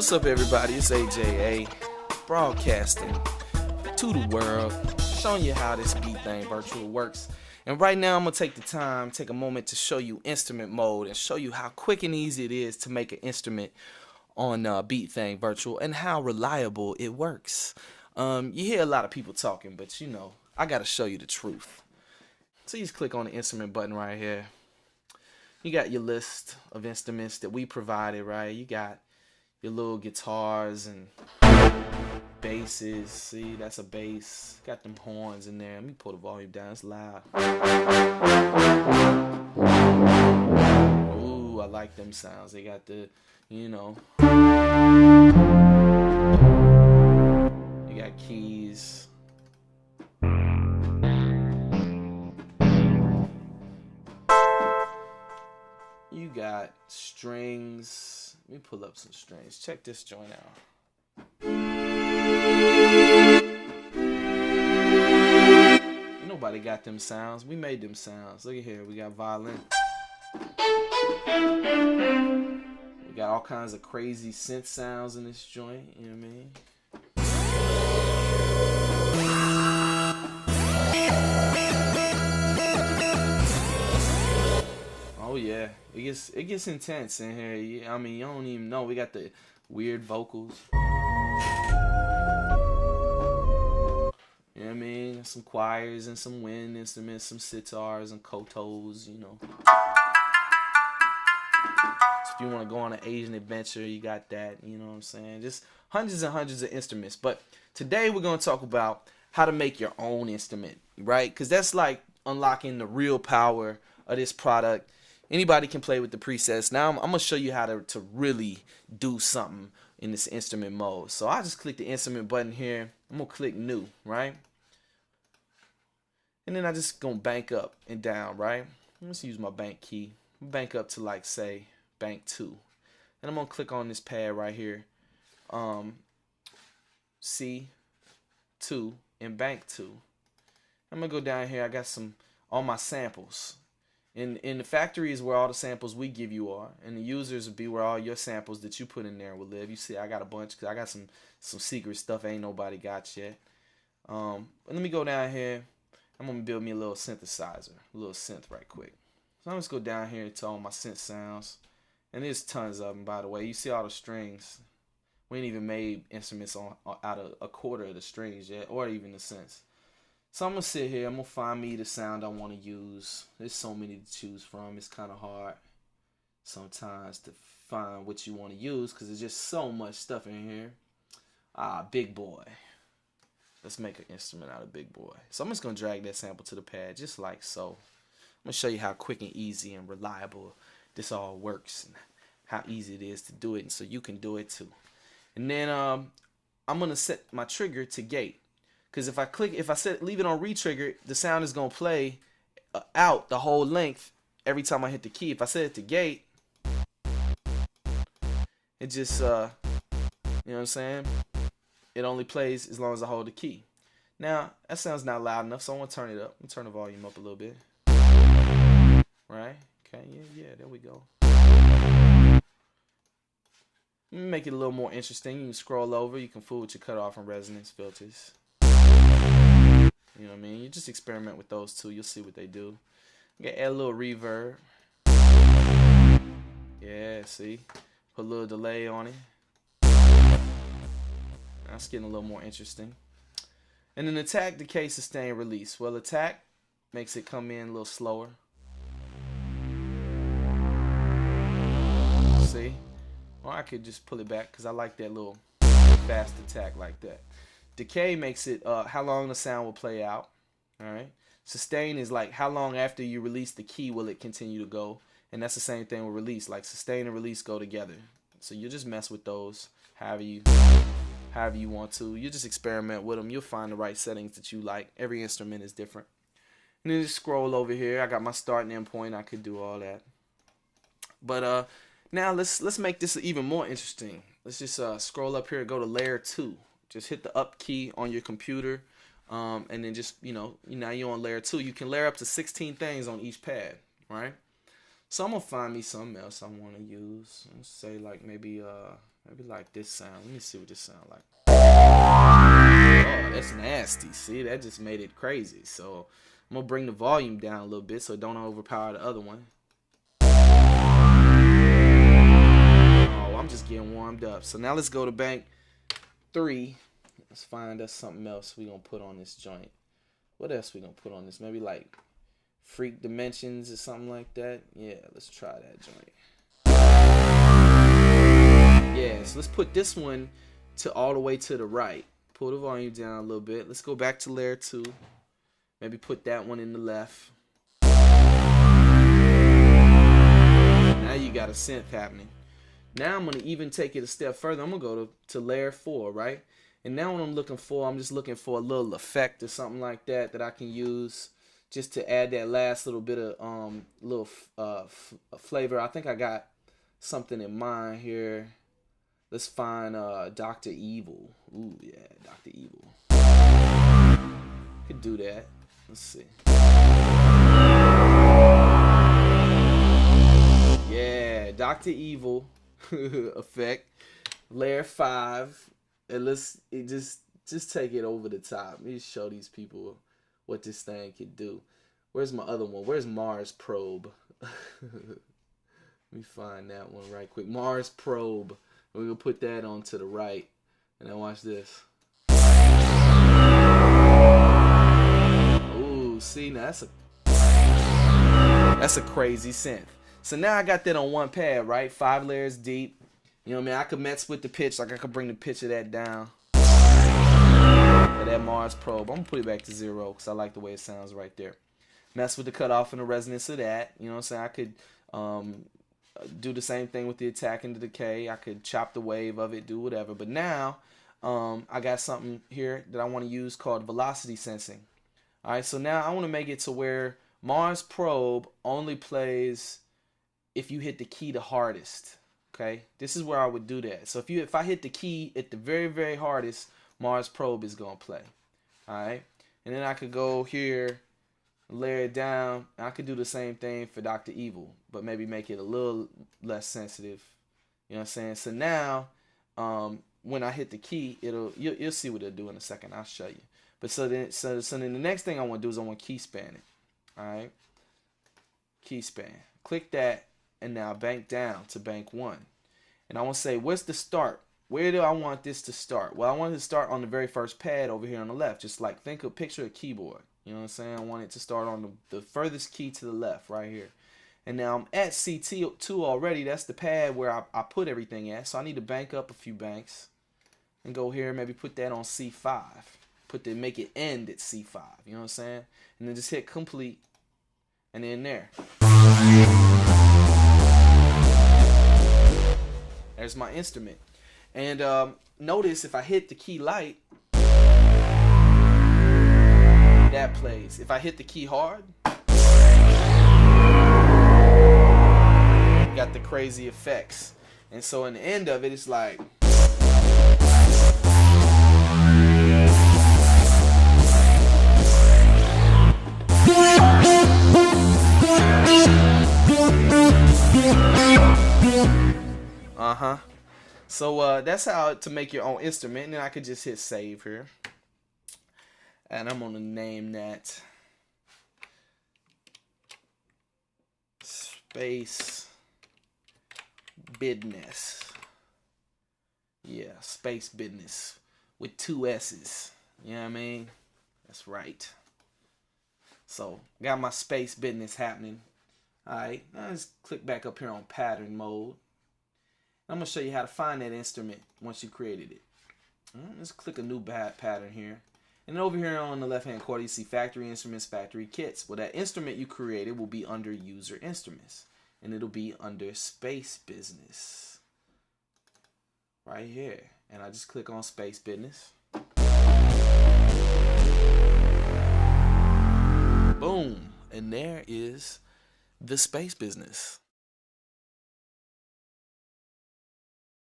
What's up, everybody? It's AJA broadcasting to the world, showing you how this beat thing virtual works. And right now, I'm gonna take a moment to show you instrument mode and show you how quick and easy it is to make an instrument on beat thing virtual and how reliable it works. You hear a lot of people talking, but you know, I gotta show you the truth. So you just click on the instrument button right here. You got your list of instruments that we provided, right? You got your little guitars and basses. See, that's a bass. Got them horns in there. Let me pull the volume down. It's loud. Ooh, I like them sounds. They got the, you know. You got keys. You got strings. Let me pull up some strings. Check this joint out. Nobody got them sounds. We made them sounds. Look at here. We got violin. We got all kinds of crazy synth sounds in this joint. You know what I mean? Oh yeah, it gets intense in here. Yeah, I mean, you don't even know. We got the weird vocals. You know what I mean? Some choirs and some wind instruments, some sitars and kotos, you know. So if you want to go on an Asian adventure, you got that, you know what I'm saying? Just hundreds and hundreds of instruments. But today we're going to talk about how to make your own instrument, right? Because that's like unlocking the real power of this product. Anybody can play with the presets. Now I'm going to show you how to really do something in this instrument mode. So I just click the instrument button here. I'm going to click new, right? And then I just going to bank up and down, right? Let's use my bank key. Bank up to, like, say, bank 2. And I'm going to click on this pad right here. C2 and bank 2. I'm going to go down here. I got all my samples. In the factory is where all the samples we give you are, and the users will be where all your samples that you put in there will live. You see, I got a bunch because I got some secret stuff ain't nobody got yet. But let me go down here. I'm gonna build me a little synthesizer, a little synth right quick. So I'm just go down here to all my synth sounds, and there's tons of them. By the way, you see all the strings. We ain't even made instruments out of a quarter of the strings yet, or even the synths. So I'm going to sit here. I'm going to find me the sound I want to use. There's so many to choose from. It's kind of hard sometimes to find what you want to use because there's just so much stuff in here. Big Boy. Let's make an instrument out of Big Boy. So I'm just going to drag that sample to the pad just like so. I'm going to show you how quick and easy and reliable this all works and how easy it is to do it, and so you can do it too. And then I'm going to set my trigger to gate. Because if I leave it on retrigger, the sound is going to play out the whole length every time I hit the key. If I set it to gate, it just, you know what I'm saying? It only plays as long as I hold the key. Now, that sounds not loud enough, so I want to turn it up. I'm going to turn the volume up a little bit. Right? Okay, yeah, there we go. Let me make it a little more interesting. You can scroll over. You can fool with your cutoff and resonance filters. You know what I mean? You just experiment with those two. You'll see what they do. You can add a little reverb. Yeah, see? Put a little delay on it. That's getting a little more interesting. And then attack, decay, sustain, release. Well, attack makes it come in a little slower. See? Or I could just pull it back because I like that little fast attack like that. Decay makes it how long the sound will play out. Alright. Sustain is like how long after you release the key will it continue to go. And that's the same thing with release. Like sustain and release go together. So you just mess with those however you want to. You just experiment with them. You'll find the right settings that you like. Every instrument is different. And then just scroll over here. I got my start and end point. I could do all that. But now let's make this even more interesting. Let's just scroll up here and go to layer 2. Just hit the up key on your computer, and then just, now you're on layer 2. You can layer up to 16 things on each pad, right? So I'm going to find me something else I want to use. Let's say like maybe Maybe like this sound. Let me see what this sound like. Oh, that's nasty. See, that just made it crazy. So I'm gonna bring the volume down a little bit so it don't overpower the other one. Oh, I'm just getting warmed up. So now let's go to bank 3. Let's find us something else we gonna put on this joint. What else we gonna put on this? Maybe like freak dimensions or something like that. Yeah, let's try that joint. Yeah, so let's put this one to all the way to the right. Pull the volume down a little bit. Let's go back to layer 2. Maybe put that one in the left. Now you got a synth happening. Now I'm gonna even take it a step further. I'm gonna go to layer 4, right? And now what I'm looking for, I'm just looking for a little effect or something like that that I can use just to add that last little bit of flavor. I think I got something in mind here. Let's find Dr. Evil. Ooh, yeah, Dr. Evil. Could do that. Let's see. Yeah, Dr. Evil effect. Layer 5. And just take it over the top. Let me show these people what this thing can do. Where's my other one? Where's Mars Probe? Let me find that one right quick. Mars Probe. We're gonna put that on to the right. And then watch this. Ooh, see, now that's a crazy synth. So now I got that on one pad, right? 5 layers deep. You know what I mean? I could mess with the pitch, like I could bring the pitch of that down. For that Mars Probe. I'm gonna put it back to 0 because I like the way it sounds right there. Mess with the cutoff and the resonance of that. You know what I'm saying? I could do the same thing with the attack and the decay. I could chop the wave of it, do whatever. But now I got something here that I want to use called velocity sensing. Alright, so now I want to make it to where Mars Probe only plays if you hit the key the hardest. Okay, this is where I would do that. So if I hit the key at the very, very hardest, Mars Probe is gonna play. Alright, and then I could go here, layer it down. I could do the same thing for Dr. Evil, but maybe make it a little less sensitive. You know what I'm saying? So now, when I hit the key, you'll see what it'll do in a second. I'll show you. But so then the next thing I want to do is I want to key span it. Alright, key span. Click that. And now bank down to bank 1. And I want to say, where's the start? Where do I want this to start? Well, I want it to start on the very first pad over here on the left. Just like picture a keyboard. You know what I'm saying? I want it to start on the furthest key to the left right here. And now I'm at CT2 already. That's the pad where I put everything at. So I need to bank up a few banks. And go here, maybe put that on C5. Make it end at C5. You know what I'm saying? And then just hit complete. And then there. There's my instrument. And notice if I hit the key light, that plays. If I hit the key hard, you got the crazy effects. And so in the end of it, it's like So that's how to make your own instrument. And then I could just hit save here. And I'm going to name that Space Business. Yeah, Space Business with 2 S's. You know what I mean? That's right. So, got my Space Business happening. Alright, now let's click back up here on pattern mode. I'm going to show you how to find that instrument once you created it. Let's click a new pattern here. And over here on the left hand corner you see factory instruments, factory kits. Well, that instrument you created will be under user instruments. And it'll be under Space Business. Right here. And I just click on Space Business. Boom. And there is the Space Business.